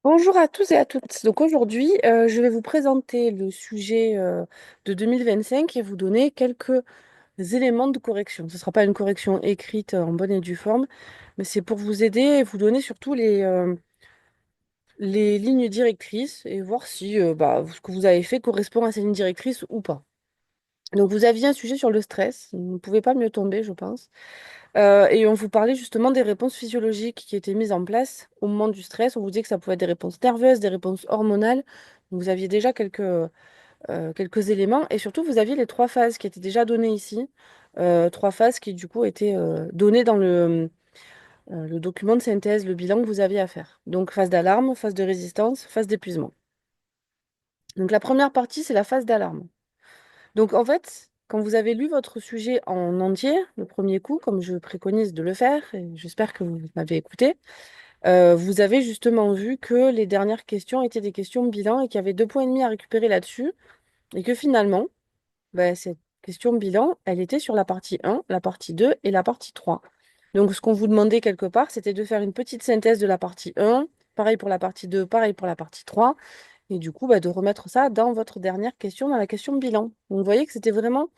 Bonjour à tous et à toutes. Donc aujourd'hui, je vais vous présenter le sujet de 2025 et vous donner quelques éléments de correction. Ce ne sera pas une correction écrite en bonne et due forme, mais c'est pour vous aider et vous donner surtout les lignes directrices et voir si ce que vous avez fait correspond à ces lignes directrices ou pas. Donc vous aviez un sujet sur le stress, vous ne pouvez pas mieux tomber, je pense. Et on vous parlait justement des réponses physiologiques qui étaient mises en place au moment du stress. On vous dit que ça pouvait être des réponses nerveuses, des réponses hormonales. Vous aviez déjà quelques éléments. Et surtout, vous aviez les trois phases qui étaient déjà données ici. Trois phases qui, du coup, étaient données dans le document de synthèse, le bilan que vous aviez à faire. Donc, phase d'alarme, phase de résistance, phase d'épuisement. Donc, la première partie, c'est la phase d'alarme. Donc, en fait, quand vous avez lu votre sujet en entier, le premier coup, comme je préconise de le faire, et j'espère que vous m'avez écouté, vous avez justement vu que les dernières questions étaient des questions bilan et qu'il y avait 2 points et demi à récupérer là-dessus, et que finalement, cette question bilan, elle était sur la partie 1, la partie 2 et la partie 3. Donc, ce qu'on vous demandait quelque part, c'était de faire une petite synthèse de la partie 1, pareil pour la partie 2, pareil pour la partie 3, et du coup, de remettre ça dans votre dernière question, dans la question bilan. Donc, vous voyez que c'était vraiment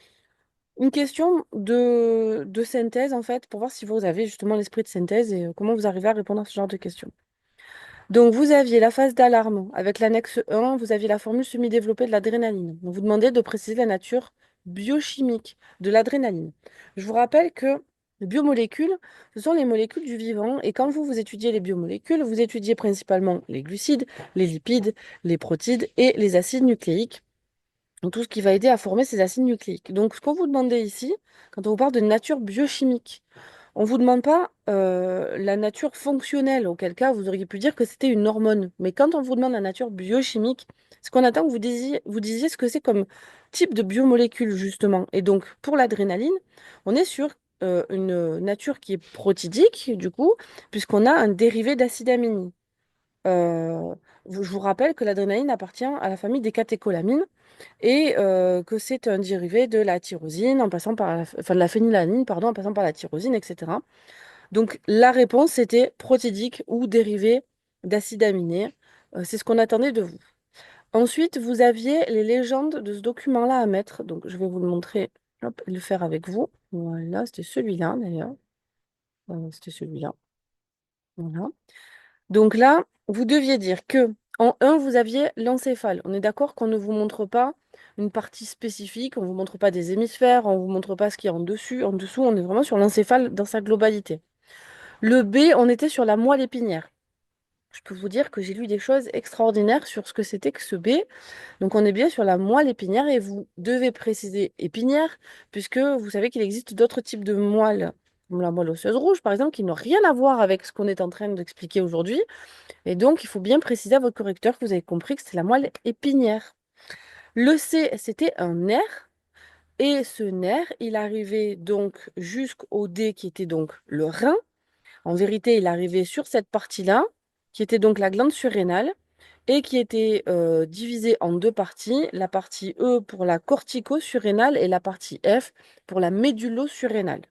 une question de synthèse, en fait, pour voir si vous avez justement l'esprit de synthèse et comment vous arrivez à répondre à ce genre de questions. Donc, vous aviez la phase d'alarme avec l'annexe 1, vous aviez la formule semi-développée de l'adrénaline. On vous demandait de préciser la nature biochimique de l'adrénaline. Je vous rappelle que les biomolécules, ce sont les molécules du vivant, et quand vous étudiez les biomolécules, vous étudiez principalement les glucides, les lipides, les protides et les acides nucléiques. Donc, tout ce qui va aider à former ces acides nucléiques. Donc, ce qu'on vous demandait ici, quand on vous parle de nature biochimique, on ne vous demande pas la nature fonctionnelle, auquel cas vous auriez pu dire que c'était une hormone. Mais quand on vous demande la nature biochimique, ce qu'on attend que vous disiez ce que c'est comme type de biomolécule, justement. Et donc, pour l'adrénaline, on est sur une nature qui est protidique, du coup, puisqu'on a un dérivé d'acide amine. Je vous rappelle que l'adrénaline appartient à la famille des catécholamines et que c'est un dérivé de la tyrosine en passant par enfin, de la phénylalanine, pardon, en passant par la tyrosine, etc. Donc la réponse c'était protidique ou dérivé d'acide aminé. C'est ce qu'on attendait de vous. Ensuite, vous aviez les légendes de ce document-là à mettre. Donc je vais vous le montrer, hop, et le faire avec vous. Voilà, c'était celui-là d'ailleurs. C'était celui-là. Voilà. Donc là, vous deviez dire que en un, vous aviez l'encéphale. On est d'accord qu'on ne vous montre pas une partie spécifique, on ne vous montre pas des hémisphères, on ne vous montre pas ce qu'il y a en dessus, en dessous, on est vraiment sur l'encéphale dans sa globalité. Le B, on était sur la moelle épinière. Je peux vous dire que j'ai lu des choses extraordinaires sur ce que c'était que ce B. Donc on est bien sur la moelle épinière et vous devez préciser épinière, puisque vous savez qu'il existe d'autres types de moelles, comme la moelle osseuse rouge par exemple, qui n'ont rien à voir avec ce qu'on est en train d'expliquer aujourd'hui. Et donc, il faut bien préciser à votre correcteur que vous avez compris que c'est la moelle épinière. Le C, c'était un nerf. Et ce nerf, il arrivait donc jusqu'au D, qui était donc le rein. En vérité, il arrivait sur cette partie-là, qui était donc la glande surrénale, et qui était divisée en deux parties. La partie E pour la cortico-surrénale et la partie F pour la médullo-surrénale.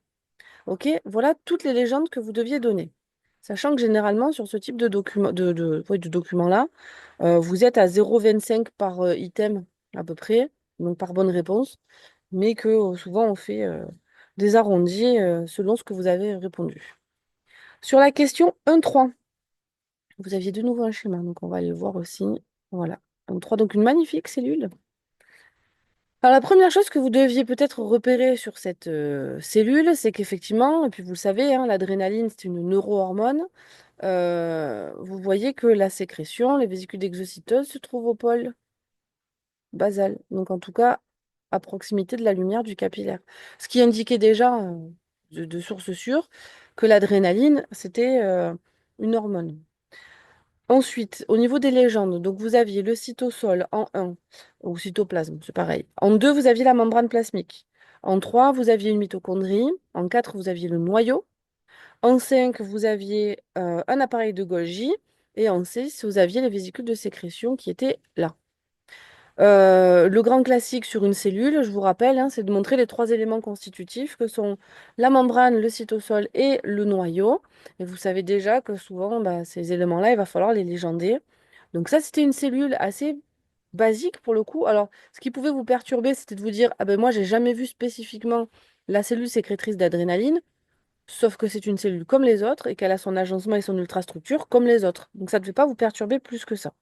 Ok, voilà toutes les légendes que vous deviez donner. Sachant que généralement, sur ce type de document, ouais, de document-là, vous êtes à 0,25 par item à peu près, donc par bonne réponse, mais que souvent on fait des arrondis selon ce que vous avez répondu. Sur la question 1,3, vous aviez de nouveau un schéma, donc on va aller le voir aussi. Voilà, 1,3, donc une magnifique cellule. Alors, la première chose que vous deviez peut-être repérer sur cette cellule, c'est qu'effectivement, et puis vous le savez, hein, l'adrénaline, c'est une neurohormone. Vous voyez que la sécrétion, les vésicules exocyteuses, se trouvent au pôle basal. Donc, en tout cas, à proximité de la lumière du capillaire. Ce qui indiquait déjà, de source sûre, que l'adrénaline, c'était une hormone. Ensuite, au niveau des légendes, donc vous aviez le cytosol en un, ou cytoplasme, c'est pareil. En 2, vous aviez la membrane plasmique. En 3, vous aviez une mitochondrie. En 4, vous aviez le noyau. En 5, vous aviez un appareil de Golgi. Et en 6, vous aviez les vésicules de sécrétion qui étaient là. Le grand classique sur une cellule, je vous rappelle, hein, c'est de montrer les trois éléments constitutifs que sont la membrane, le cytosol et le noyau. Et vous savez déjà que souvent, ces éléments-là, il va falloir les légender. Donc ça, c'était une cellule assez basique pour le coup. Alors, ce qui pouvait vous perturber, c'était de vous dire, ah ben moi, j'ai jamais vu spécifiquement la cellule sécrétrice d'adrénaline, sauf que c'est une cellule comme les autres et qu'elle a son agencement et son ultrastructure comme les autres. Donc ça ne devait pas vous perturber plus que ça.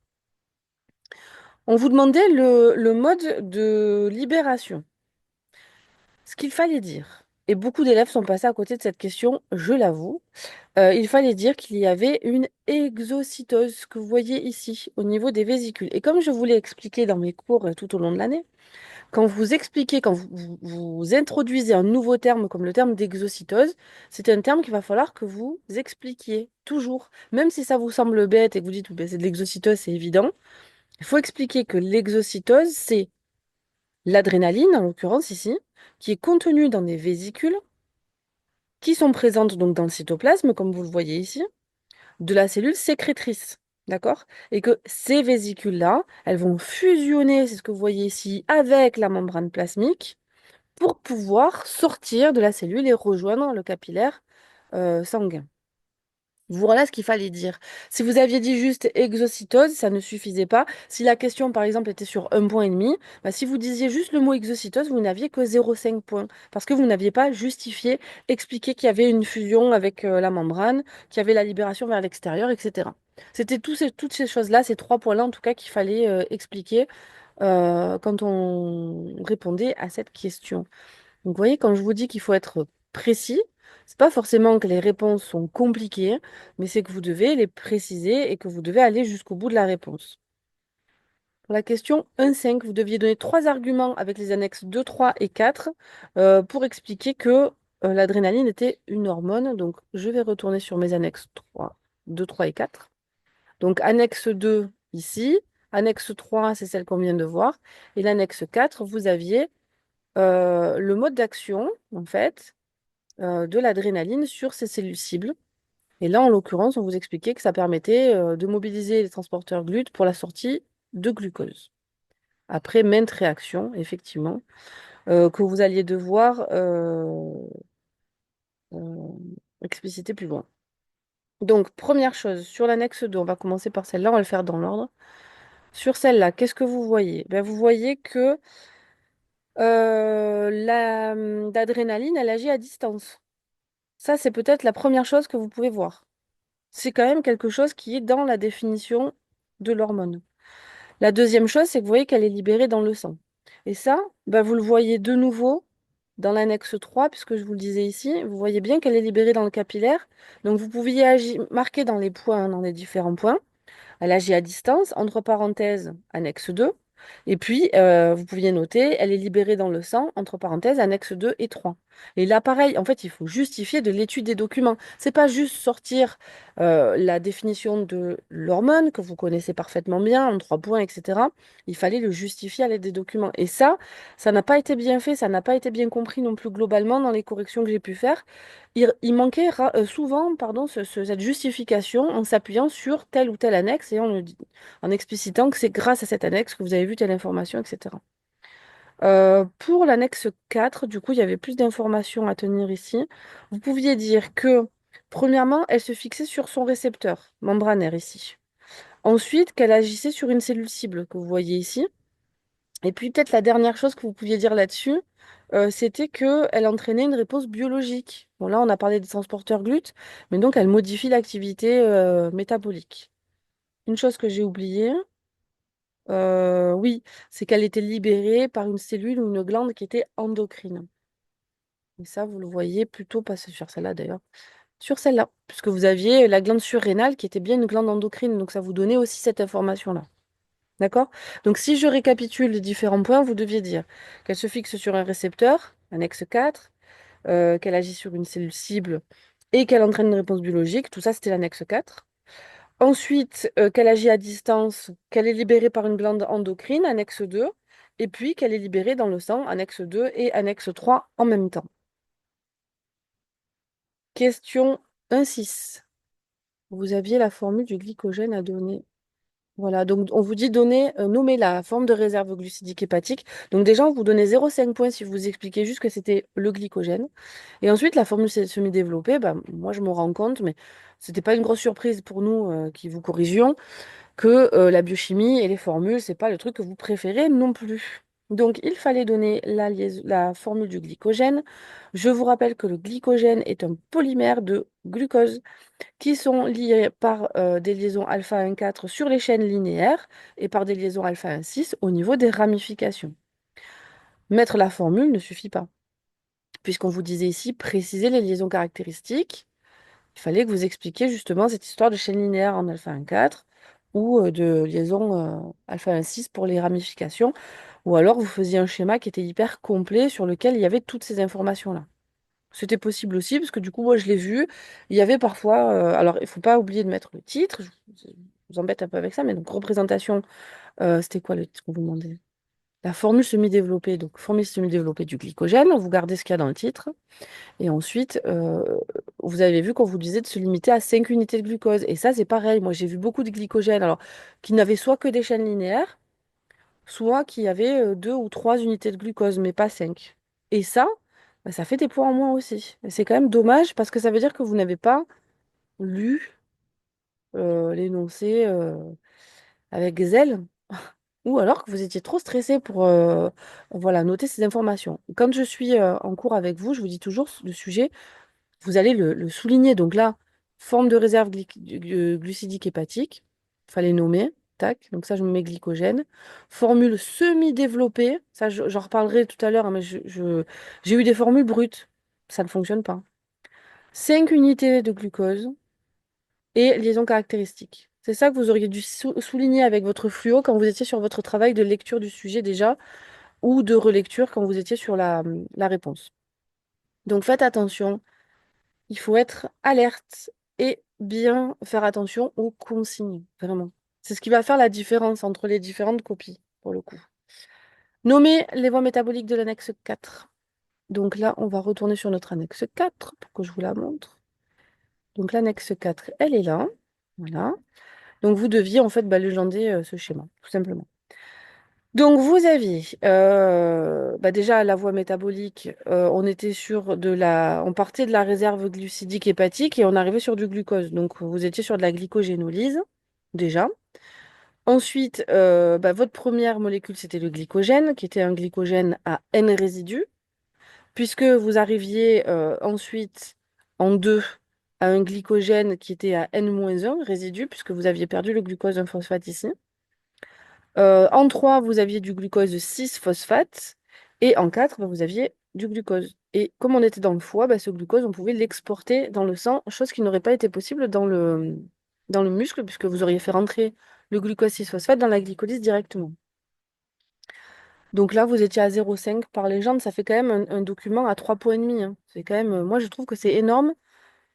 On vous demandait le mode de libération. Ce qu'il fallait dire, et beaucoup d'élèves sont passés à côté de cette question, je l'avoue, il fallait dire qu'il y avait une exocytose que vous voyez ici, au niveau des vésicules. Et comme je vous l'ai expliqué dans mes cours tout au long de l'année, quand vous expliquez, quand vous introduisez un nouveau terme comme le terme d'exocytose, c'est un terme qu'il va falloir que vous expliquiez toujours. Même si ça vous semble bête et que vous dites, ben, c'est de l'exocytose, c'est évident, il faut expliquer que l'exocytose, c'est l'adrénaline, en l'occurrence ici, qui est contenue dans des vésicules qui sont présentes donc dans le cytoplasme, comme vous le voyez ici, de la cellule sécrétrice. D'accord? Et que ces vésicules-là, elles vont fusionner, c'est ce que vous voyez ici, avec la membrane plasmique pour pouvoir sortir de la cellule et rejoindre le capillaire sanguin. Voilà ce qu'il fallait dire. Si vous aviez dit juste exocytose, ça ne suffisait pas. Si la question, par exemple, était sur 1,5 point, bah, si vous disiez juste le mot exocytose, vous n'aviez que 0,5 points. Parce que vous n'aviez pas justifié, expliqué qu'il y avait une fusion avec la membrane, qu'il y avait la libération vers l'extérieur, etc. C'était toutes ces choses-là, ces 3 points-là, en tout cas, qu'il fallait expliquer quand on répondait à cette question. Donc, vous voyez, quand je vous dis qu'il faut être précis, c'est pas forcément que les réponses sont compliquées, mais c'est que vous devez les préciser et que vous devez aller jusqu'au bout de la réponse. Pour la question 1,5, vous deviez donner 3 arguments avec les annexes 2, 3 et 4 pour expliquer que l'adrénaline était une hormone. Donc, je vais retourner sur mes annexes 3, 2, 3 et 4. Donc, annexe 2 ici, annexe 3, c'est celle qu'on vient de voir, et l'annexe 4, vous aviez le mode d'action, en fait, de l'adrénaline sur ces cellules cibles. Et là, en l'occurrence, on vous expliquait que ça permettait de mobiliser les transporteurs GLUT pour la sortie de glucose. Après maintes réactions, effectivement, que vous alliez devoir euh, expliciter plus loin. Donc, première chose, sur l'annexe 2, on va commencer par celle-là, on va le faire dans l'ordre. Sur celle-là, qu'est-ce que vous voyez? Ben, vous voyez que l'adrénaline, elle agit à distance. Ça, c'est peut-être la première chose que vous pouvez voir. C'est quand même quelque chose qui est dans la définition de l'hormone. La deuxième chose, c'est que vous voyez qu'elle est libérée dans le sang. Et ça, bah, vous le voyez de nouveau dans l'annexe 3, puisque je vous le disais ici, vous voyez bien qu'elle est libérée dans le capillaire. Donc vous pouviez marquer dans les points, dans les différents points. Elle agit à distance, entre parenthèses, annexe 2. Et puis, vous pouviez noter, elle est libérée dans le sang, entre parenthèses, annexe 2 et 3. Et là, pareil, en fait, il faut justifier de l'étude des documents. C'est pas juste sortir la définition de l'hormone, que vous connaissez parfaitement bien, en 3 points, etc. Il fallait le justifier à l'aide des documents. Et ça n'a pas été bien fait, ça n'a pas été bien compris non plus globalement dans les corrections que j'ai pu faire. Il manquait souvent pardon, cette justification en s'appuyant sur telle ou telle annexe et en explicitant que c'est grâce à cette annexe que vous avez vu telle information, etc. Pour l'annexe 4, du coup, il y avait plus d'informations à tenir ici. Vous pouviez dire que, premièrement, elle se fixait sur son récepteur membranaire ici. Ensuite, qu'elle agissait sur une cellule cible que vous voyez ici. Et puis peut-être la dernière chose que vous pouviez dire là-dessus, c'était qu'elle entraînait une réponse biologique. Bon, là, on a parlé des transporteurs GLUT, mais donc elle modifie l'activité métabolique. Une chose que j'ai oubliée, oui, c'est qu'elle était libérée par une cellule ou une glande qui était endocrine. Et ça, vous le voyez plutôt, pas sur celle-là d'ailleurs, sur celle-là, puisque vous aviez la glande surrénale qui était bien une glande endocrine, donc ça vous donnait aussi cette information-là. D'accord? Donc, si je récapitule les différents points, vous deviez dire qu'elle se fixe sur un récepteur, annexe 4, qu'elle agit sur une cellule cible et qu'elle entraîne une réponse biologique. Tout ça, c'était l'annexe 4. Ensuite, qu'elle agit à distance, qu'elle est libérée par une glande endocrine, annexe 2. Et puis, qu'elle est libérée dans le sang, annexe 2 et annexe 3 en même temps. Question 1,6. Vous aviez la formule du glycogène à donner. Voilà, donc on vous dit nommer la forme de réserve glucidique hépatique. Donc déjà, on vous donnait 0,5 points si vous expliquez juste que c'était le glycogène. Et ensuite, la formule semi-développée, bah, moi je me rends compte, mais c'était pas une grosse surprise pour nous qui vous corrigions, que la biochimie et les formules, c'est pas le truc que vous préférez non plus. Donc il fallait donner la formule du glycogène. Je vous rappelle que le glycogène est un polymère de glucose qui sont liés par des liaisons alpha 1,4 sur les chaînes linéaires et par des liaisons alpha 1,6 au niveau des ramifications. Mettre la formule ne suffit pas, puisqu'on vous disait ici préciser les liaisons caractéristiques. Il fallait que vous expliquiez justement cette histoire de chaîne linéaire en alpha 1,4 ou de liaison alpha 1,6 pour les ramifications, ou alors vous faisiez un schéma qui était hyper complet sur lequel il y avait toutes ces informations-là. C'était possible aussi, parce que du coup, moi, je l'ai vu. Il y avait parfois. Alors, il faut pas oublier de mettre le titre. Je vous embête un peu avec ça, mais donc, représentation, c'était quoi le titre qu'on vous demandait? La formule semi-développée. Donc, formule semi-développée du glycogène. Vous gardez ce qu'il y a dans le titre. Et ensuite, vous avez vu qu'on vous disait de se limiter à 5 unités de glucose. Et ça, c'est pareil. Moi, j'ai vu beaucoup de glycogène, alors, qui n'avaient soit que des chaînes linéaires, soit qui avaient 2 ou 3 unités de glucose, mais pas 5. Et ça, bah, ça fait des points en moins aussi. Et c'est quand même dommage parce que ça veut dire que vous n'avez pas lu l'énoncé avec zèle, ou alors que vous étiez trop stressé pour voilà, noter ces informations. Quand je suis en cours avec vous, je vous dis toujours le sujet, vous allez le souligner. Donc là, forme de réserve glucidique hépatique, fallait nommer, tac, donc ça je me mets glycogène. Formule semi-développée, ça j'en reparlerai tout à l'heure, hein, mais j'ai eu des formules brutes, ça ne fonctionne pas. 5 unités de glucose et liaison caractéristique. C'est ça que vous auriez dû souligner avec votre fluo quand vous étiez sur votre travail de lecture du sujet déjà, ou de relecture quand vous étiez sur la réponse. Donc faites attention. Il faut être alerte et bien faire attention aux consignes, vraiment. C'est ce qui va faire la différence entre les différentes copies, pour le coup. Nommer les voies métaboliques de l'annexe 4. Donc là, on va retourner sur notre annexe 4 pour que je vous la montre. Donc l'annexe 4, elle est là. Voilà. Donc vous deviez en fait légender ce schéma, tout simplement. Donc vous aviez déjà la voie métabolique, on était on partait de la réserve glucidique hépatique et on arrivait sur du glucose. Donc vous étiez sur de la glycogénolyse déjà. Ensuite, votre première molécule c'était le glycogène, qui était un glycogène à N résidus, puisque vous arriviez ensuite en 2 à un glycogène qui était à N-1 résidu, puisque vous aviez perdu le glucose d'un phosphate ici. En 3, vous aviez du glucose 6-phosphate. Et en 4, vous aviez du glucose. Et comme on était dans le foie, ce glucose, on pouvait l'exporter dans le sang, chose qui n'aurait pas été possible dans le muscle, puisque vous auriez fait rentrer le glucose 6-phosphate dans la glycolyse directement. Donc là, vous étiez à 0,5 par légende, ça fait quand même un document à 3,5 points, hein. C'est quand même, moi, je trouve que c'est énorme.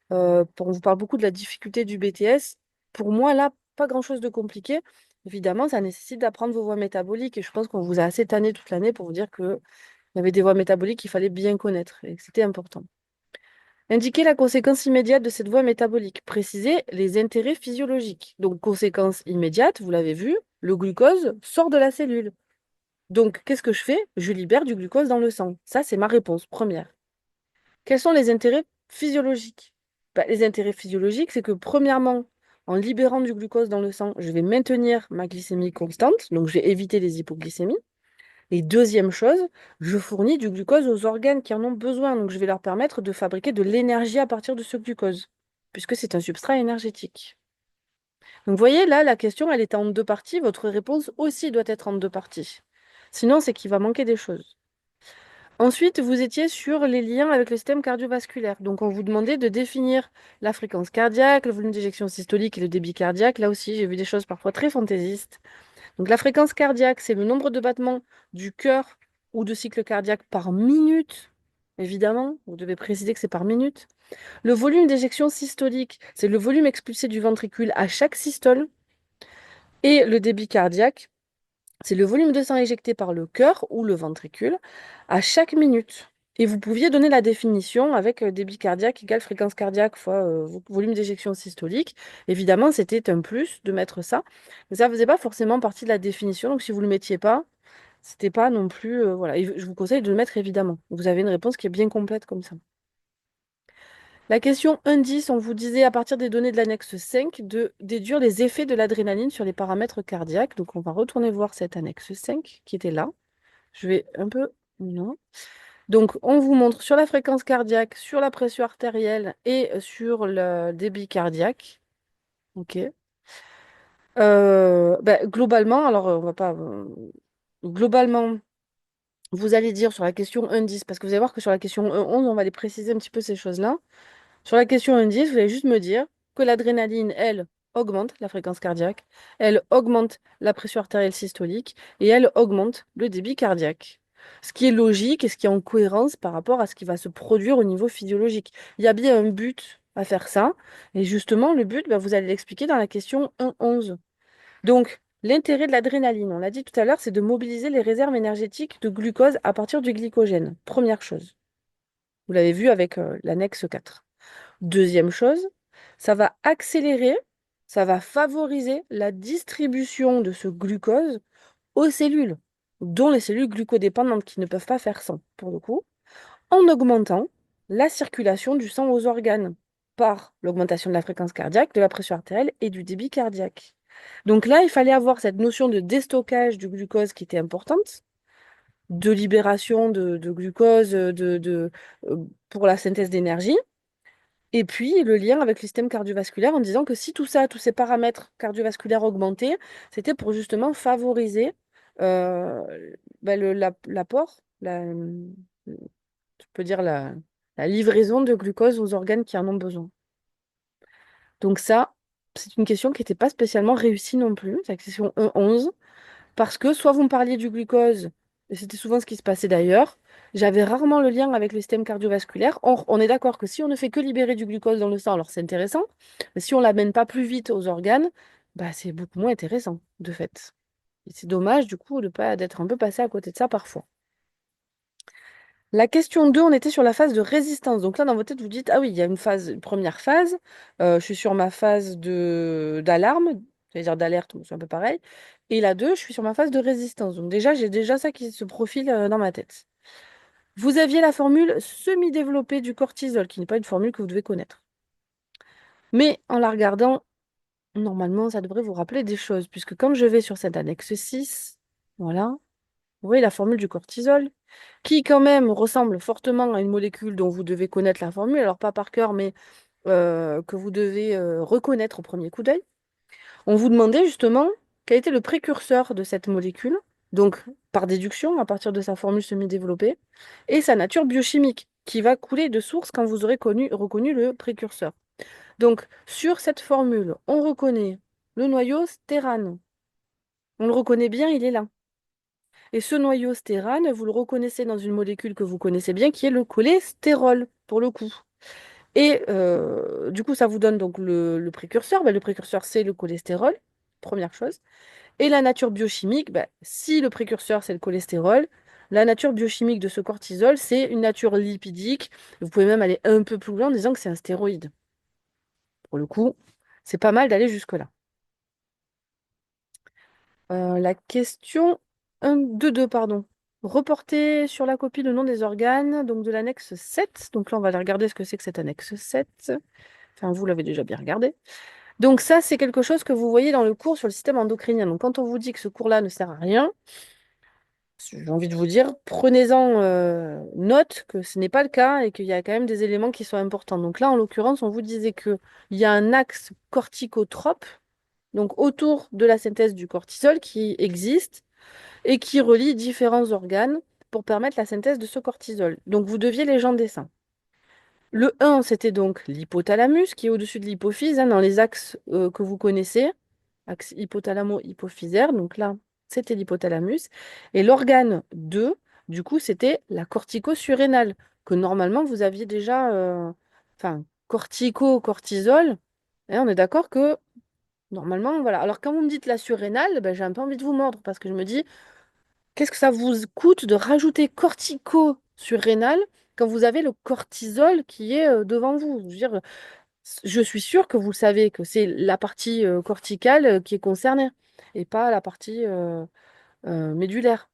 On vous parle beaucoup de la difficulté du BTS. Pour moi, là, pas grand-chose de compliqué. Évidemment, ça nécessite d'apprendre vos voies métaboliques et je pense qu'on vous a assez tanné toute l'année pour vous dire qu'il y avait des voies métaboliques qu'il fallait bien connaître et que c'était important. Indiquer la conséquence immédiate de cette voie métabolique. Préciser les intérêts physiologiques. Donc, conséquence immédiate, vous l'avez vu, le glucose sort de la cellule. Donc, qu'est-ce que je fais? Je libère du glucose dans le sang. Ça, c'est ma réponse première. Quels sont les intérêts physiologiques? Les intérêts physiologiques, c'est que premièrement, en libérant du glucose dans le sang, je vais maintenir ma glycémie constante, donc je vais éviter les hypoglycémies. Et deuxième chose, je fournis du glucose aux organes qui en ont besoin, donc je vais leur permettre de fabriquer de l'énergie à partir de ce glucose, puisque c'est un substrat énergétique. Donc vous voyez, là, la question, elle est en 2 parties, votre réponse aussi doit être en 2 parties. Sinon, c'est qu'il va manquer des choses. Ensuite, vous étiez sur les liens avec le système cardiovasculaire. Donc, on vous demandait de définir la fréquence cardiaque, le volume d'éjection systolique et le débit cardiaque. Là aussi, j'ai vu des choses parfois très fantaisistes. Donc, la fréquence cardiaque, c'est le nombre de battements du cœur ou de cycles cardiaques par minute. Évidemment, vous devez préciser que c'est par minute. Le volume d'éjection systolique, c'est le volume expulsé du ventricule à chaque systole. Et le débit cardiaque, c'est le volume de sang éjecté par le cœur ou le ventricule à chaque minute. Et vous pouviez donner la définition avec débit cardiaque égale fréquence cardiaque fois volume d'éjection systolique. Évidemment, c'était un plus de mettre ça. Mais ça ne faisait pas forcément partie de la définition. Donc, si vous ne le mettiez pas, c'était pas non plus. Voilà. Et je vous conseille de le mettre évidemment. Vous avez une réponse qui est bien complète comme ça. La question 1.10, on vous disait à partir des données de l'annexe 5 de déduire les effets de l'adrénaline sur les paramètres cardiaques. Donc, on va retourner voir cette annexe 5 qui était là. Je vais un peu. Non. Donc, on vous montre sur la fréquence cardiaque, sur la pression artérielle et sur le débit cardiaque. OK. Globalement, alors on va pas. Globalement, vous allez dire sur la question 1.10, parce que vous allez voir que sur la question 1.11, on va les préciser un petit peu ces choses-là. Sur la question 1.10, vous allez juste me dire que l'adrénaline, elle, augmente la fréquence cardiaque, elle augmente la pression artérielle systolique et elle augmente le débit cardiaque. Ce qui est logique et ce qui est en cohérence par rapport à ce qui va se produire au niveau physiologique. Il y a bien un but à faire ça. Et justement, le but, vous allez l'expliquer dans la question 1.11. Donc, l'intérêt de l'adrénaline, on l'a dit tout à l'heure, c'est de mobiliser les réserves énergétiques de glucose à partir du glycogène. Première chose. Vous l'avez vu avec l'annexe 4. Deuxième chose, ça va accélérer, ça va favoriser la distribution de ce glucose aux cellules, dont les cellules glucodépendantes qui ne peuvent pas faire sans, pour le coup, en augmentant la circulation du sang aux organes par l'augmentation de la fréquence cardiaque, de la pression artérielle et du débit cardiaque. Donc là, il fallait avoir cette notion de déstockage du glucose qui était importante, de libération de glucose pour la synthèse d'énergie, et puis le lien avec le système cardiovasculaire en disant que si tout ça, tous ces paramètres cardiovasculaires augmentés, c'était pour justement favoriser euh, l'apport, je peux dire la livraison de glucose aux organes qui en ont besoin. Donc ça, c'est une question qui n'était pas spécialement réussie non plus, c'est la question 1.11. Parce que soit vous me parliez du glucose, et c'était souvent ce qui se passait d'ailleurs, j'avais rarement le lien avec le système cardiovasculaire. Or, on est d'accord que si on ne fait que libérer du glucose dans le sang, alors c'est intéressant, mais si on ne l'amène pas plus vite aux organes, c'est beaucoup moins intéressant, de fait. Et c'est dommage, du coup, de pas d'être un peu passé à côté de ça parfois. La question 2, on était sur la phase de résistance. Donc là, dans votre tête, vous dites, ah oui, il y a une première phase. Je suis sur ma phase d'alarme, c'est-à-dire d'alerte, c'est un peu pareil. Et la 2, je suis sur ma phase de résistance. Donc déjà, j'ai déjà ça qui se profile dans ma tête. Vous aviez la formule semi-développée du cortisol, qui n'est pas une formule que vous devez connaître. Mais en la regardant, normalement, ça devrait vous rappeler des choses, puisque quand je vais sur cette annexe 6, voilà, vous voyez la formule du cortisol, qui quand même ressemble fortement à une molécule dont vous devez connaître la formule, alors pas par cœur, mais que vous devez reconnaître au premier coup d'œil. On vous demandait justement quel était le précurseur de cette molécule, donc par déduction, à partir de sa formule semi-développée, et sa nature biochimique, qui va couler de source quand vous aurez reconnu le précurseur. Donc, sur cette formule, on reconnaît le noyau stérane. On le reconnaît bien, il est là. Et ce noyau stérane, vous le reconnaissez dans une molécule que vous connaissez bien, qui est le cholestérol, pour le coup. Et du coup, ça vous donne donc le précurseur. Le précurseur, c'est le cholestérol, première chose. Et la nature biochimique, si le précurseur, c'est le cholestérol, la nature biochimique de ce cortisol, c'est une nature lipidique. Vous pouvez même aller un peu plus loin en disant que c'est un stéroïde. Pour le coup, c'est pas mal d'aller jusque-là. La question 2, pardon. Reporter sur la copie le nom des organes, donc de l'annexe 7. Donc là, on va aller regarder ce que c'est que cette annexe 7. Enfin, vous l'avez déjà bien regardé. Donc ça, c'est quelque chose que vous voyez dans le cours sur le système endocrinien. Donc quand on vous dit que ce cours-là ne sert à rien, j'ai envie de vous dire, prenez-en note que ce n'est pas le cas et qu'il y a quand même des éléments qui sont importants. Donc là, en l'occurrence, on vous disait qu'il y a un axe corticotrope, donc autour de la synthèse du cortisol qui existe et qui relie différents organes pour permettre la synthèse de ce cortisol. Donc vous deviez légender ça. Le 1, c'était donc l'hypothalamus qui est au-dessus de l'hypophyse, dans les axes que vous connaissez, axe hypothalamo-hypophysaire. Donc là, c'était l'hypothalamus. Et l'organe 2, du coup, c'était la cortico-surrénale, que normalement, vous aviez déjà... Enfin, cortisol, hein, on est d'accord que normalement, voilà. Alors quand vous me dites la surrénale, j'ai un peu envie de vous mordre, parce que je me dis, qu'est-ce que ça vous coûte de rajouter cortico-surrénal quand vous avez le cortisol qui est devant vous. Je veux dire, je suis sûre que vous savez que c'est la partie corticale qui est concernée et pas la partie médulaire.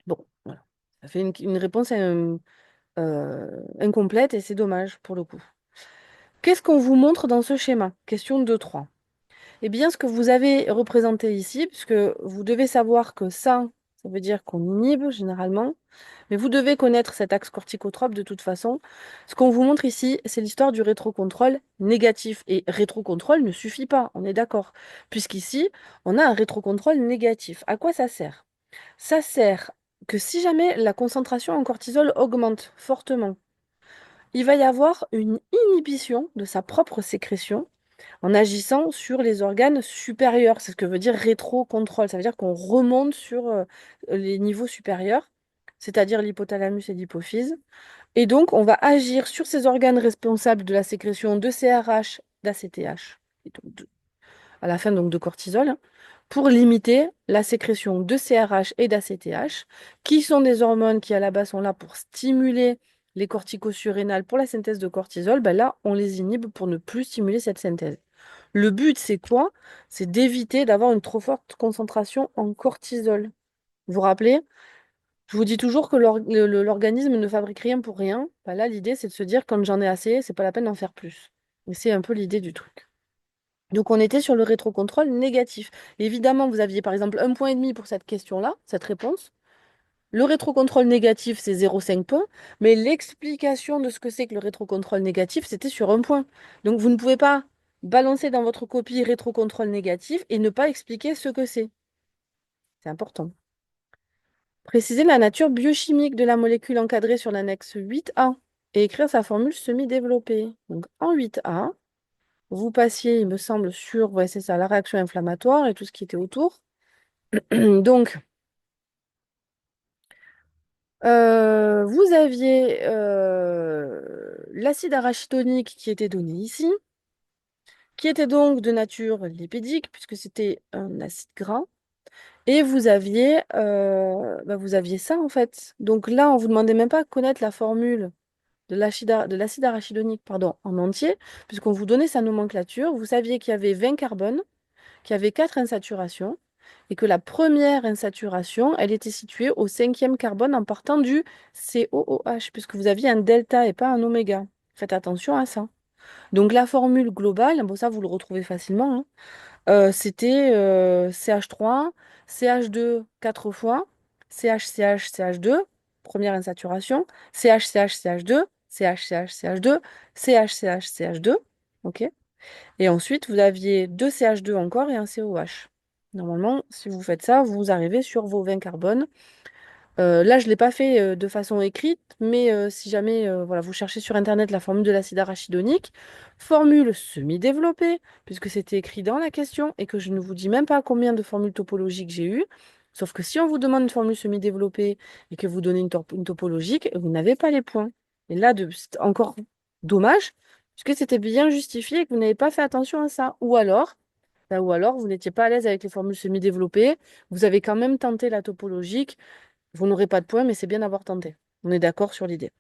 Bon, voilà. Ça fait une réponse incomplète et c'est dommage pour le coup. Qu'est-ce qu'on vous montre dans ce schéma? Question 2-3. Eh bien, ce que vous avez représenté ici, puisque vous devez savoir que ça veut dire qu'on inhibe généralement, mais vous devez connaître cet axe corticotrope de toute façon. Ce qu'on vous montre ici, c'est l'histoire du rétrocontrôle négatif. Et rétrocontrôle ne suffit pas, on est d'accord. Puisqu'ici, on a un rétrocontrôle négatif. À quoi ça sert? Ça sert que si jamais la concentration en cortisol augmente fortement, il va y avoir une inhibition de sa propre sécrétion en agissant sur les organes supérieurs. C'est ce que veut dire rétrocontrôle. Ça veut dire qu'on remonte sur les niveaux supérieurs, c'est-à-dire l'hypothalamus et l'hypophyse. Et donc, on va agir sur ces organes responsables de la sécrétion de CRH, d'ACTH, et donc à la fin donc de cortisol, hein, pour limiter la sécrétion de CRH et d'ACTH, qui sont des hormones qui à la base sont là pour stimuler les corticosurrénales pour la synthèse de cortisol. Ben là, on les inhibe pour ne plus stimuler cette synthèse. Le but, c'est quoi? C'est d'éviter d'avoir une trop forte concentration en cortisol. Vous vous rappelez? Je vous dis toujours que l'organisme ne fabrique rien pour rien. Bah là, l'idée, c'est de se dire, quand j'en ai assez, c'est pas la peine d'en faire plus. Et c'est un peu l'idée du truc. Donc, on était sur le rétrocontrôle négatif. Évidemment, vous aviez par exemple 1,5 point pour cette question-là, cette réponse. Le rétrocontrôle négatif, c'est 0,5 points, mais l'explication de ce que c'est que le rétrocontrôle négatif, c'était sur 1 point. Donc vous ne pouvez pas balancer dans votre copie rétrocontrôle négatif et ne pas expliquer ce que c'est. C'est important. Préciser la nature biochimique de la molécule encadrée sur l'annexe 8A et écrire sa formule semi-développée. Donc en 8A, vous passiez, il me semble, sur, ouais, c'est ça, la réaction inflammatoire et tout ce qui était autour. Donc, vous aviez l'acide arachidonique qui était donné ici, qui était donc de nature lipidique, puisque c'était un acide gras. Et vous aviez ça, en fait. Donc là, on ne vous demandait même pas de connaître la formule de l'acide arachidonique pardon, en entier, puisqu'on vous donnait sa nomenclature. Vous saviez qu'il y avait 20 carbones, qu'il y avait 4 insaturations, et que la première insaturation, elle était située au 5e carbone en partant du COOH, puisque vous aviez un delta et pas un oméga. Faites attention à ça. Donc la formule globale, bon ça vous le retrouvez facilement, hein, c'était CH3, CH2 4 fois, CHCH, CH2, première insaturation, CHCH, CH2, CHCH, CH2, CHCH, CH2, ok? Et ensuite, vous aviez 2 CH2 encore et un COH. Normalement, si vous faites ça, vous arrivez sur vos 20 carbones. Là, je ne l'ai pas fait de façon écrite, mais si jamais voilà, vous cherchez sur Internet la formule de l'acide arachidonique, formule semi-développée, puisque c'était écrit dans la question et que je ne vous dis même pas combien de formules topologiques j'ai eues. Sauf que si on vous demande une formule semi-développée et que vous donnez une topologique, vous n'avez pas les points. Et là, c'est encore dommage, puisque c'était bien justifié et que vous n'avez pas fait attention à ça. Ou alors, vous n'étiez pas à l'aise avec les formules semi-développées, vous avez quand même tenté la topologique. Vous n'aurez pas de points, mais c'est bien d'avoir tenté. On est d'accord sur l'idée.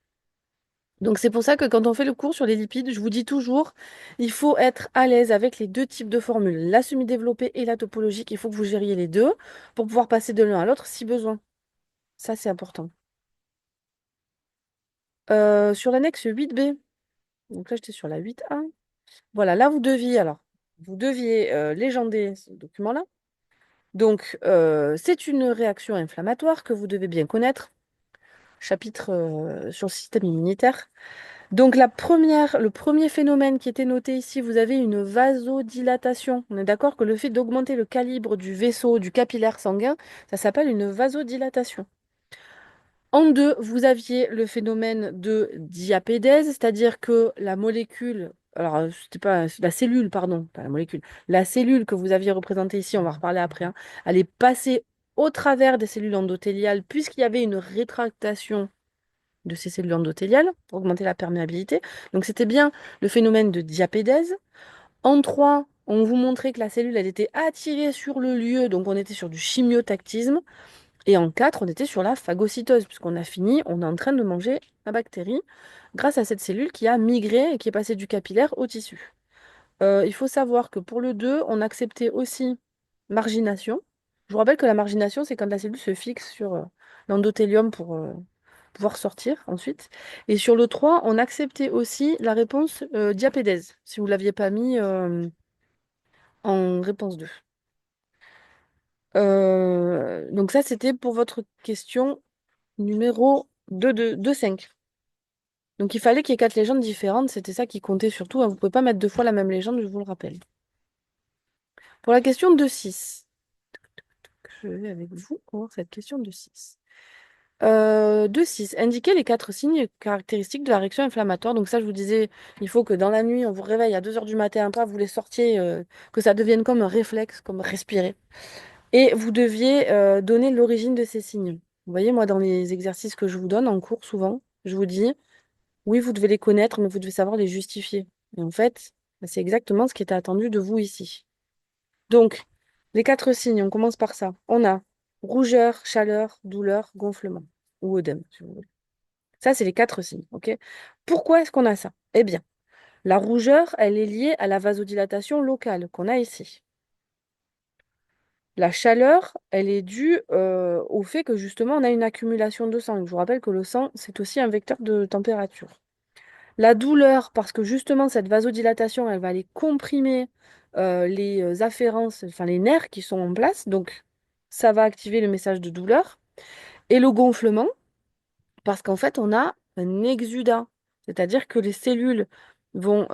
Donc c'est pour ça que quand on fait le cours sur les lipides, je vous dis toujours, il faut être à l'aise avec les deux types de formules, la semi-développée et la topologique. Il faut que vous gériez les deux pour pouvoir passer de l'un à l'autre si besoin. Ça, c'est important. Sur l'annexe 8B, donc là j'étais sur la 8A. Voilà, là vous deviez légender ce document-là. Donc c'est une réaction inflammatoire que vous devez bien connaître. Chapitre sur le système immunitaire. Donc le premier phénomène qui était noté ici, vous avez une vasodilatation. On est d'accord que le fait d'augmenter le calibre du vaisseau, du capillaire sanguin, ça s'appelle une vasodilatation. En deux, vous aviez le phénomène de diapédèse, c'est-à-dire que la molécule, alors c'était pas la cellule, pardon, pas la molécule, la cellule que vous aviez représentée ici, on va reparler après, hein, elle est passée au travers des cellules endothéliales puisqu'il y avait une rétractation de ces cellules endothéliales pour augmenter la perméabilité. Donc c'était bien le phénomène de diapédèse. En 3, on vous montrait que la cellule, elle était attirée sur le lieu, donc on était sur du chimiotactisme. Et en 4, on était sur la phagocytose, puisqu'on a fini, on est en train de manger la bactérie grâce à cette cellule qui a migré et qui est passée du capillaire au tissu. Il faut savoir que pour le 2, on acceptait aussi margination. Je vous rappelle que la margination, c'est quand la cellule se fixe sur l'endothélium pour pouvoir sortir ensuite. Et sur le 3, on acceptait aussi la réponse diapédèse, si vous ne l'aviez pas mis en réponse 2. Donc ça, c'était pour votre question numéro 5. Donc il fallait qu'il y ait 4 légendes différentes, c'était ça qui comptait surtout, hein. Vous ne pouvez pas mettre 2 fois la même légende, je vous le rappelle. Pour la question de 6, je vais avec vous pour cette question de 6. 2.6. Indiquez les 4 signes caractéristiques de la réaction inflammatoire. Donc ça, je vous disais, il faut que dans la nuit, on vous réveille à 2 heures du matin, pas vous les sortiez, que ça devienne comme un réflexe, comme respirer. Et vous deviez donner l'origine de ces signes. Vous voyez, moi, dans les exercices que je vous donne en cours, souvent, je vous dis, oui, vous devez les connaître, mais vous devez savoir les justifier. Et en fait, bah, c'est exactement ce qui était attendu de vous ici. Donc, les 4 signes, on commence par ça. On a rougeur, chaleur, douleur, gonflement ou œdème, si vous voulez. Ça, c'est les 4 signes, ok? Pourquoi est-ce qu'on a ça? Eh bien, la rougeur, elle est liée à la vasodilatation locale qu'on a ici. La chaleur, elle est due au fait que justement, on a une accumulation de sang. Je vous rappelle que le sang, c'est aussi un vecteur de température. La douleur, parce que justement, cette vasodilatation, elle va aller comprimer les afférences, enfin les nerfs qui sont en place. Donc, ça va activer le message de douleur. Et le gonflement, parce qu'en fait, on a un exudat. C'est-à-dire que les cellules vont,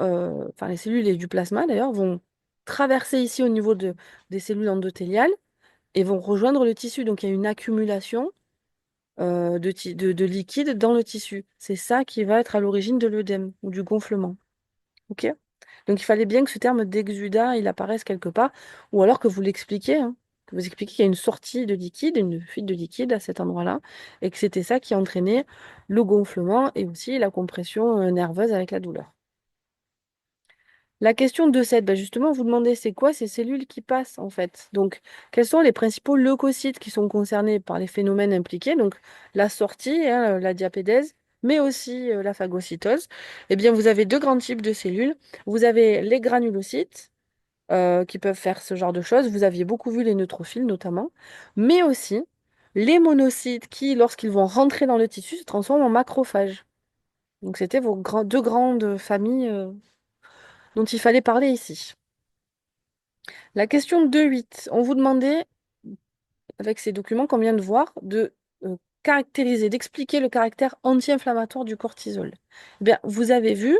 enfin les cellules et du plasma d'ailleurs, vont traverser ici au niveau des cellules endothéliales et vont rejoindre le tissu. Donc, il y a une accumulation de liquide dans le tissu. C'est ça qui va être à l'origine de l'œdème ou du gonflement. Ok? Donc il fallait bien que ce terme d'exudat, il apparaisse quelque part, ou alors que vous l'expliquiez, hein, que vous expliquiez qu'il y a une sortie de liquide, une fuite de liquide à cet endroit-là, et que c'était ça qui entraînait le gonflement et aussi la compression nerveuse avec la douleur. La question 2.7, bah justement, vous demandez c'est quoi ces cellules qui passent en fait? Donc, quels sont les principaux leucocytes qui sont concernés par les phénomènes impliqués? Donc, la sortie, hein, la diapédèse, mais aussi la phagocytose. Eh bien, vous avez deux grands types de cellules. Vous avez les granulocytes qui peuvent faire ce genre de choses. Vous aviez beaucoup vu les neutrophiles notamment, mais aussi les monocytes qui, lorsqu'ils vont rentrer dans le tissu, se transforment en macrophages. Donc, c'était vos deux grandes familles dont il fallait parler ici. La question 2.8, on vous demandait, avec ces documents qu'on vient de voir, de caractériser, d'expliquer le caractère anti-inflammatoire du cortisol. Eh bien, vous avez vu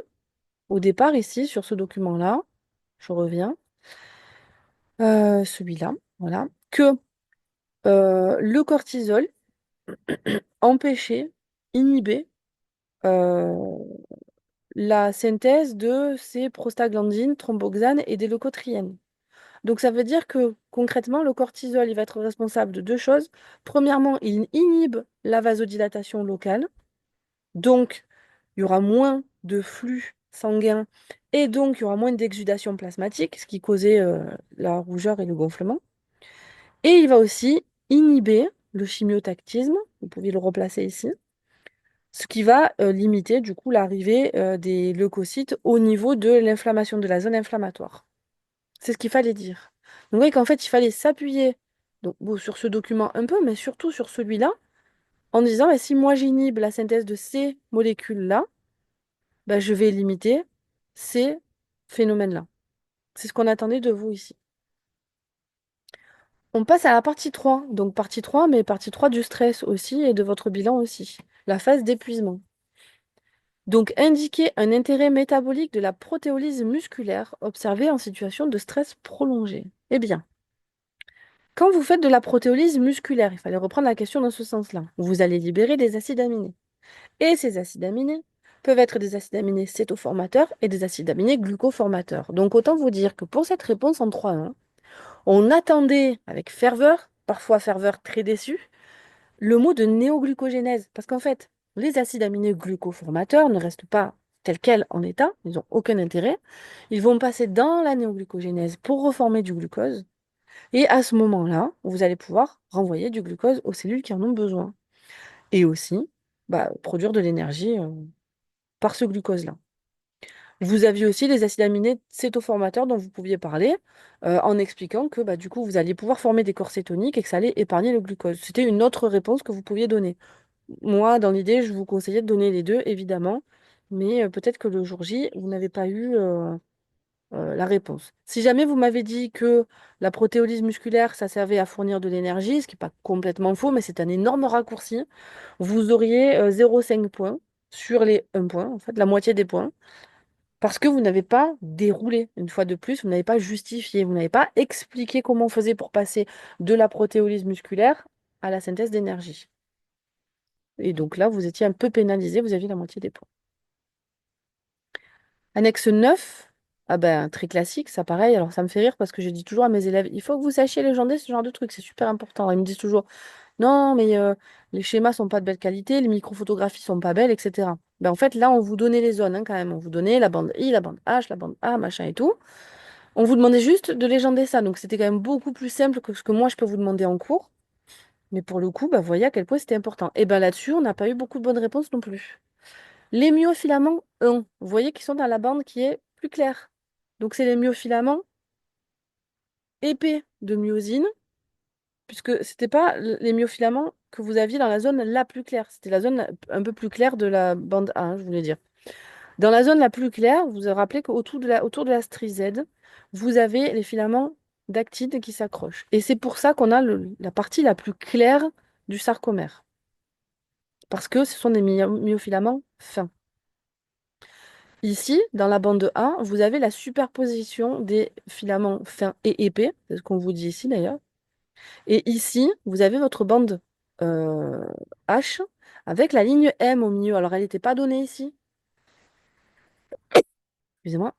au départ ici, sur ce document-là, je reviens, celui-là, voilà, que le cortisol empêchait, inhibait euh, la synthèse de ces prostaglandines, thromboxanes et des leucotriènes. Donc ça veut dire que concrètement, le cortisol, il va être responsable de deux choses. Premièrement, il inhibe la vasodilatation locale, donc il y aura moins de flux sanguin et donc il y aura moins d'exudation plasmatique, ce qui causait la rougeur et le gonflement. Et il va aussi inhiber le chimiotactisme, vous pouvez le replacer ici, ce qui va limiter du coup l'arrivée des leucocytes au niveau de l'inflammation, de la zone inflammatoire. C'est ce qu'il fallait dire. Donc, vous voyez qu'en fait, il fallait s'appuyer donc, bon, sur ce document un peu, mais surtout sur celui-là, en disant, bah, si moi j'inhibe la synthèse de ces molécules-là, bah, je vais limiter ces phénomènes-là. C'est ce qu'on attendait de vous ici. On passe à la partie 3. Donc partie 3, mais partie 3 du stress aussi et de votre bilan aussi. La phase d'épuisement. Donc indiquer un intérêt métabolique de la protéolyse musculaire observée en situation de stress prolongé. Eh bien, quand vous faites de la protéolyse musculaire, il fallait reprendre la question dans ce sens-là. Vous allez libérer des acides aminés. Et ces acides aminés peuvent être des acides aminés cétoformateurs et des acides aminés glucoformateurs. Donc autant vous dire que pour cette réponse en 3-1, on attendait avec ferveur, parfois ferveur très déçue, le mot de néoglucogénèse. Parce qu'en fait, les acides aminés glucoformateurs ne restent pas tels quels en état, ils n'ont aucun intérêt. Ils vont passer dans la néoglucogénèse pour reformer du glucose. Et à ce moment-là, vous allez pouvoir renvoyer du glucose aux cellules qui en ont besoin. Et aussi, produire de l'énergie par ce glucose-là. Vous aviez aussi les acides aminés cétoformateurs dont vous pouviez parler, en expliquant que du coup, vous alliez pouvoir former des corps cétoniques et que ça allait épargner le glucose. C'était une autre réponse que vous pouviez donner. Moi, dans l'idée, je vous conseillais de donner les deux, évidemment, mais peut-être que le jour J, vous n'avez pas eu la réponse. Si jamais vous m'avez dit que la protéolyse musculaire, ça servait à fournir de l'énergie, ce qui n'est pas complètement faux, mais c'est un énorme raccourci, vous auriez 0,5 points sur les 1 point, en fait, la moitié des points. Parce que vous n'avez pas déroulé, une fois de plus, vous n'avez pas justifié, vous n'avez pas expliqué comment on faisait pour passer de la protéolyse musculaire à la synthèse d'énergie. Et donc là, vous étiez un peu pénalisé, vous aviez la moitié des points. Annexe 9, ah ben très classique, ça pareil. Alors ça me fait rire parce que je dis toujours à mes élèves, il faut que vous sachiez légender ce genre de trucs, c'est super important. Ils me disent toujours, non, mais les schémas sont pas de belle qualité, les microphotographies sont pas belles, etc. Ben, en fait, là, on vous donnait les zones hein, quand même. On vous donnait la bande I, la bande H, la bande A, machin et tout. On vous demandait juste de légender ça. Donc c'était quand même beaucoup plus simple que ce que moi je peux vous demander en cours. Mais pour le coup, vous voyez à quel point c'était important. Et bien là-dessus, on n'a pas eu beaucoup de bonnes réponses non plus. Les myofilaments 1, vous voyez qu'ils sont dans la bande qui est plus claire. Donc c'est les myofilaments épais de myosine, puisque c'était pas les myofilaments que vous aviez dans la zone la plus claire. C'était la zone un peu plus claire de la bande A, hein, je voulais dire. Dans la zone la plus claire, vous vous rappelez autour de la strisette, vous avez les filaments d'actine qui s'accrochent. Et c'est pour ça qu'on a la partie la plus claire du sarcomère. Parce que ce sont des myofilaments fins. Ici, dans la bande 1, vous avez la superposition des filaments fins et épais, c'est ce qu'on vous dit ici d'ailleurs. Et ici, vous avez votre bande euh, H avec la ligne M au milieu. Alors, elle n'était pas donnée ici. Excusez-moi.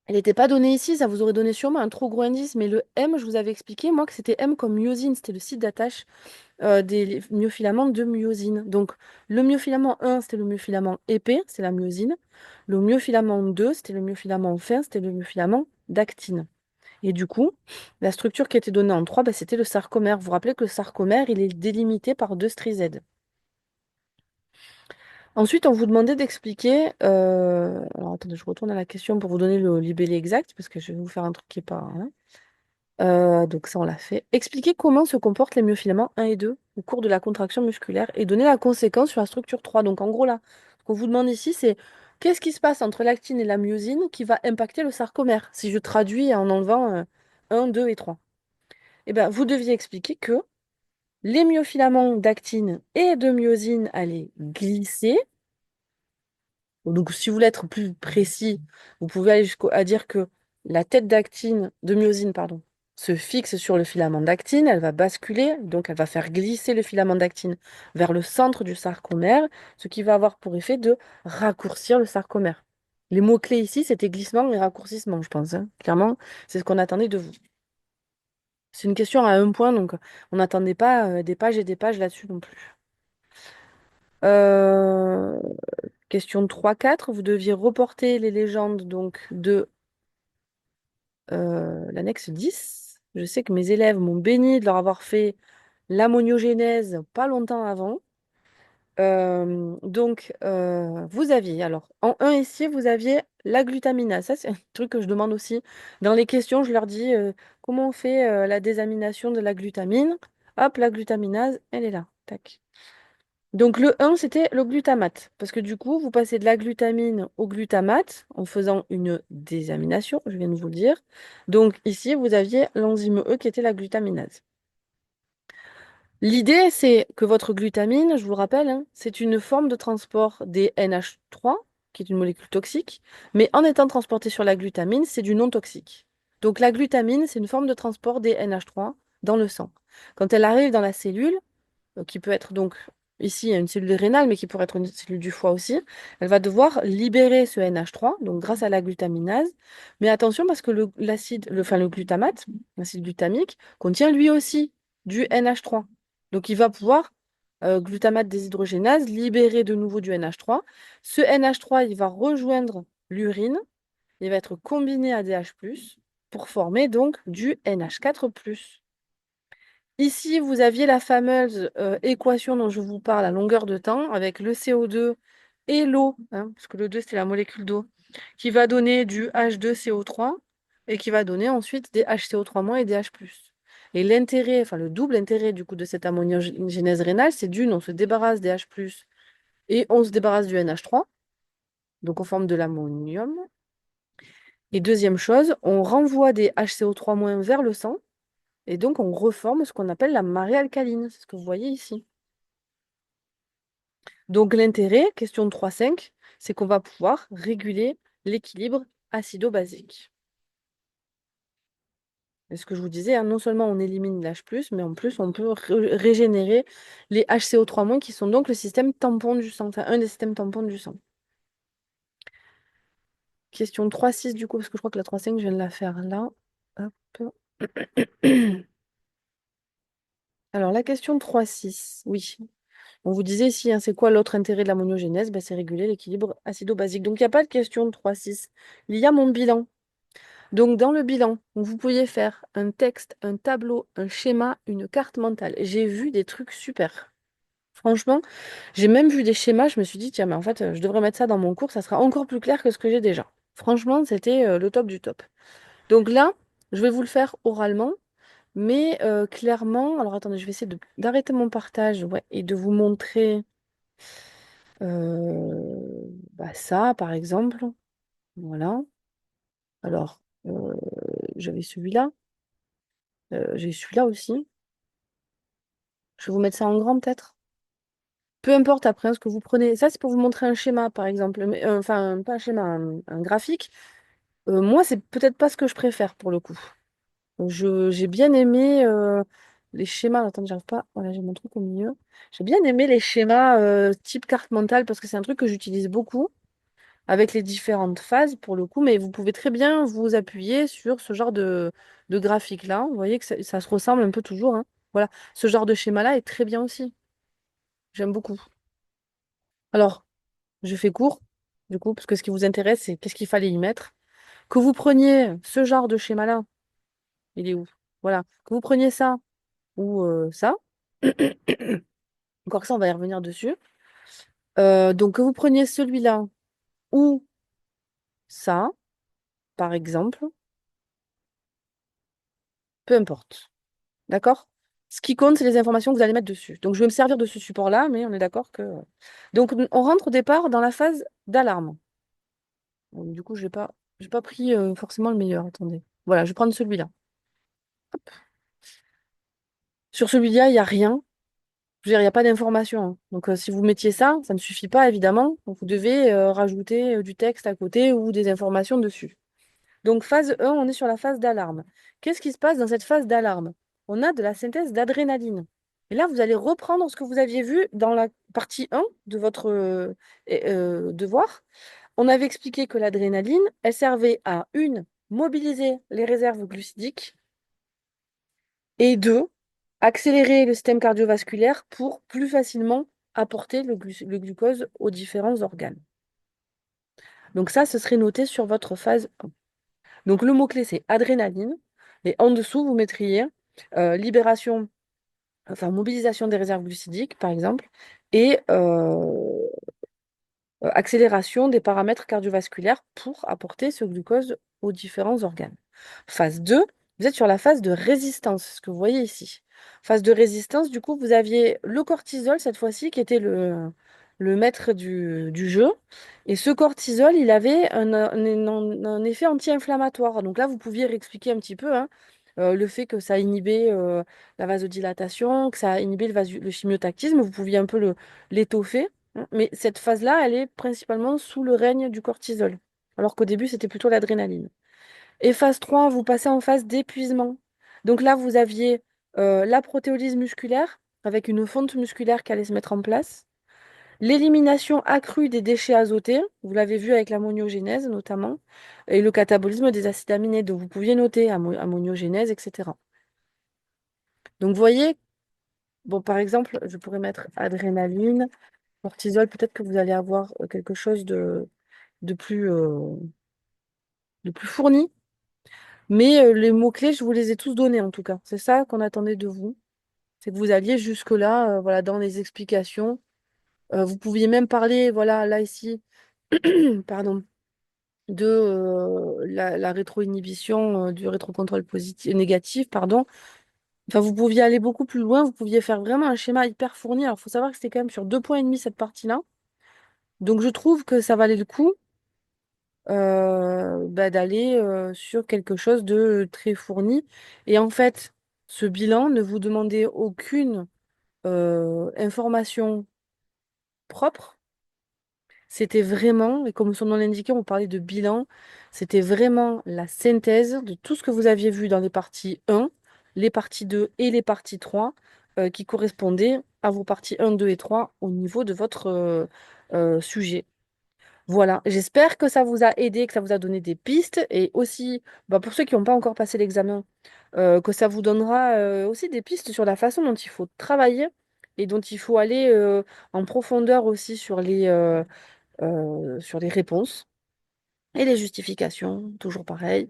Elle n'était pas donnée ici, ça vous aurait donné sûrement un trop gros indice, mais le M, je vous avais expliqué, moi, que c'était M comme myosine, c'était le site d'attache des myofilaments de myosine. Donc, le myofilament 1, c'était le myofilament épais, c'est la myosine. Le myofilament 2, c'était le myofilament fin, c'était le myofilament d'actine. Et du coup, la structure qui était donnée en 3, c'était le sarcomère. Vous vous rappelez que le sarcomère, il est délimité par deux strisèdes. Ensuite, on vous demandait d'expliquer. Alors, attendez, je retourne à la question pour vous donner le libellé exact, parce que je vais vous faire un truc qui est pas. Hein. Donc, ça, on l'a fait. Expliquer comment se comportent les myofilaments 1 et 2 au cours de la contraction musculaire et donner la conséquence sur la structure 3. Donc, en gros, là, ce qu'on vous demande ici, c'est qu'est-ce qui se passe entre l'actine et la myosine qui va impacter le sarcomère, si je traduis en enlevant 1, 2 et 3. Eh bien, vous deviez expliquer que les myofilaments d'actine et de myosine allaient glisser. Donc, si vous voulez être plus précis, vous pouvez aller jusqu'à dire que la tête d'actine, de myosine, pardon, se fixe sur le filament d'actine, elle va basculer, donc elle va faire glisser le filament d'actine vers le centre du sarcomère, ce qui va avoir pour effet de raccourcir le sarcomère. Les mots-clés ici, c'était glissement et raccourcissement, je pense. Hein. Clairement, c'est ce qu'on attendait de vous. C'est une question à 1 point, donc on n'attendait pas des pages et des pages là-dessus non plus. Euh, Question 3-4, vous deviez reporter les légendes donc de l'annexe 10. Je sais que mes élèves m'ont béni de leur avoir fait l'ammoniogénèse pas longtemps avant. Vous aviez, alors, en 1 ici, vous aviez la glutaminase. Ça, c'est un truc que je demande aussi. Dans les questions, je leur dis comment on fait la désamination de la glutamine. Hop, la glutaminase, elle est là. Tac. Donc le 1, c'était le glutamate, parce que du coup, vous passez de la glutamine au glutamate en faisant une désamination, je viens de vous le dire. Donc ici, vous aviez l'enzyme E qui était la glutaminase. L'idée, c'est que votre glutamine, je vous rappelle, hein, c'est une forme de transport des NH3, qui est une molécule toxique, mais en étant transportée sur la glutamine, c'est du non toxique. Donc la glutamine, c'est une forme de transport des NH3 dans le sang. Quand elle arrive dans la cellule, qui peut être donc ici une cellule rénale, mais qui pourrait être une cellule du foie aussi, elle va devoir libérer ce NH3, donc grâce à la glutaminase. Mais attention parce que le glutamate, l'acide glutamique, contient lui aussi du NH3. Donc il va pouvoir, glutamate déshydrogénase, libérer de nouveau du NH3. Ce NH3, il va rejoindre l'urine, il va être combiné à DH+, pour former donc du NH4+. Ici, vous aviez la fameuse équation dont je vous parle à longueur de temps, avec le CO2 et l'eau, hein, parce que le 2, c'était la molécule d'eau, qui va donner du H2CO3 et qui va donner ensuite des HCO3- et des H+. Et l'intérêt, enfin le double intérêt du coup de cette ammoniogénèse rénale, c'est d'une, on se débarrasse des H+, et on se débarrasse du NH3, donc en forme de l'ammonium. Et deuxième chose, on renvoie des HCO3- vers le sang, et donc on reforme ce qu'on appelle la marée alcaline, c'est ce que vous voyez ici. Donc l'intérêt, question de 3,5, c'est qu'on va pouvoir réguler l'équilibre acido-basique. Et ce que je vous disais, hein, non seulement on élimine l'H+, mais en plus on peut régénérer les HCO3- qui sont donc le système tampon du sang, enfin un des systèmes tampons du sang. Question 3,6 du coup, parce que je crois que la 3,5, je viens de la faire là. Hop. Alors la question 3,6, oui. On vous disait ici, hein, c'est quoi l'autre intérêt de la monogénèse? Ben, c'est réguler l'équilibre acido-basique. Donc il n'y a pas de question de 3,6. Il y a mon bilan. Donc, dans le bilan, vous pourriez faire un texte, un tableau, un schéma, une carte mentale. J'ai vu des trucs super. Franchement, j'ai même vu des schémas. Je me suis dit, tiens, mais en fait, je devrais mettre ça dans mon cours. Ça sera encore plus clair que ce que j'ai déjà. Franchement, c'était le top du top. Donc là, je vais vous le faire oralement. Mais clairement, alors attendez, je vais essayer d'arrêter mon partage, ouais, et de vous montrer ça, par exemple. Voilà. Alors, j'avais celui-là. J'ai celui-là aussi. Je vais vous mettre ça en grand peut-être. Peu importe après hein, ce que vous prenez. Ça, c'est pour vous montrer un schéma, par exemple. Mais, enfin, pas un schéma, un graphique. Moi, c'est peut-être pas ce que je préfère pour le coup. J'ai bien aimé les schémas. Attends, j'arrive pas. Voilà, j'ai mon truc au milieu. J'ai bien aimé les schémas type carte mentale parce que c'est un truc que j'utilise beaucoup avec les différentes phases pour le coup. Mais vous pouvez très bien vous appuyer sur ce genre de graphique-là. Vous voyez que ça se ressemble un peu toujours, hein. Voilà, ce genre de schéma-là est très bien aussi. J'aime beaucoup. Alors, je fais court, du coup, parce que ce qui vous intéresse, c'est qu'est-ce qu'il fallait y mettre. Que vous preniez ce genre de schéma-là, il est où? Voilà. Que vous preniez ça ou ça. Encore que ça, on va y revenir dessus. Donc, que vous preniez celui-là ou ça, par exemple, peu importe. D'accord? Ce qui compte, c'est les informations que vous allez mettre dessus. Donc, je vais me servir de ce support-là, mais on est d'accord que... Donc, on rentre au départ dans la phase d'alarme. Donc, du coup, j'ai pas pris forcément le meilleur. Attendez. Voilà, je vais prendre celui-là. Sur celui-là, il n'y a rien. Je veux dire, il n'y a pas d'information, hein. Donc, si vous mettiez ça, ça ne suffit pas, évidemment. Donc, vous devez rajouter du texte à côté ou des informations dessus. Donc, phase 1, on est sur la phase d'alarme. Qu'est-ce qui se passe dans cette phase d'alarme? On a de la synthèse d'adrénaline. Et là, vous allez reprendre ce que vous aviez vu dans la partie 1 de votre devoir. On avait expliqué que l'adrénaline, elle servait à, une, mobiliser les réserves glucidiques et deux, accélérer le système cardiovasculaire pour plus facilement apporter le glucose aux différents organes. Donc ça, ce serait noté sur votre phase 1. Donc le mot-clé, c'est adrénaline. Et en dessous, vous mettriez libération, enfin mobilisation des réserves glucidiques, par exemple, et accélération des paramètres cardiovasculaires pour apporter ce glucose aux différents organes. Phase 2, vous êtes sur la phase de résistance, ce que vous voyez ici. Phase de résistance, du coup, vous aviez le cortisol cette fois-ci qui était le maître du jeu. Et ce cortisol, il avait un effet anti-inflammatoire. Donc là, vous pouviez réexpliquer un petit peu hein, le fait que ça inhibait la vasodilatation, que ça inhibait le chimiotactisme. Vous pouviez un peu l'étoffer. Hein. Mais cette phase-là, elle est principalement sous le règne du cortisol, alors qu'au début, c'était plutôt l'adrénaline. Et phase 3, vous passez en phase d'épuisement. Donc là, vous aviez la protéolyse musculaire, avec une fonte musculaire qui allait se mettre en place. L'élimination accrue des déchets azotés, vous l'avez vu avec l'ammoniogénèse notamment, et le catabolisme des acides aminés. Donc vous pouviez noter ammoniogénèse, etc. Donc vous voyez, bon, par exemple, je pourrais mettre adrénaline, cortisol, peut-être que vous allez avoir quelque chose de plus, de plus fourni. Mais les mots-clés, je vous les ai tous donnés en tout cas. C'est ça qu'on attendait de vous. C'est que vous alliez jusque-là, voilà, dans les explications. Vous pouviez même parler, voilà, là ici, pardon, de la rétroinhibition, du rétrocontrôle positif, négatif, pardon. Enfin, vous pouviez aller beaucoup plus loin, vous pouviez faire vraiment un schéma hyper fourni. Alors, il faut savoir que c'était quand même sur 2,5 points cette partie-là. Donc, je trouve que ça valait le coup d'aller sur quelque chose de très fourni. Et en fait, ce bilan ne vous demandait aucune information propre. C'était vraiment, et comme son nom l'indiquait, on parlait de bilan, c'était vraiment la synthèse de tout ce que vous aviez vu dans les parties 1, les parties 2 et les parties 3, qui correspondaient à vos parties 1, 2 et 3 au niveau de votre sujet. Voilà, j'espère que ça vous a aidé, que ça vous a donné des pistes, et aussi, bah, pour ceux qui n'ont pas encore passé l'examen, que ça vous donnera aussi des pistes sur la façon dont il faut travailler et dont il faut aller en profondeur aussi sur les réponses et les justifications, toujours pareil.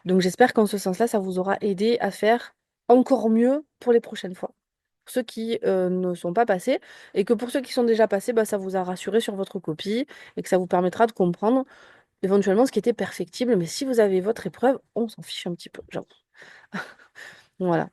Donc j'espère qu'en ce sens-là, ça vous aura aidé à faire encore mieux pour les prochaines fois. Pour ceux qui ne sont pas passés, et que pour ceux qui sont déjà passés, bah, ça vous a rassuré sur votre copie et que ça vous permettra de comprendre éventuellement ce qui était perfectible. Mais si vous avez votre épreuve, on s'en fiche un petit peu, j'avoue. Voilà.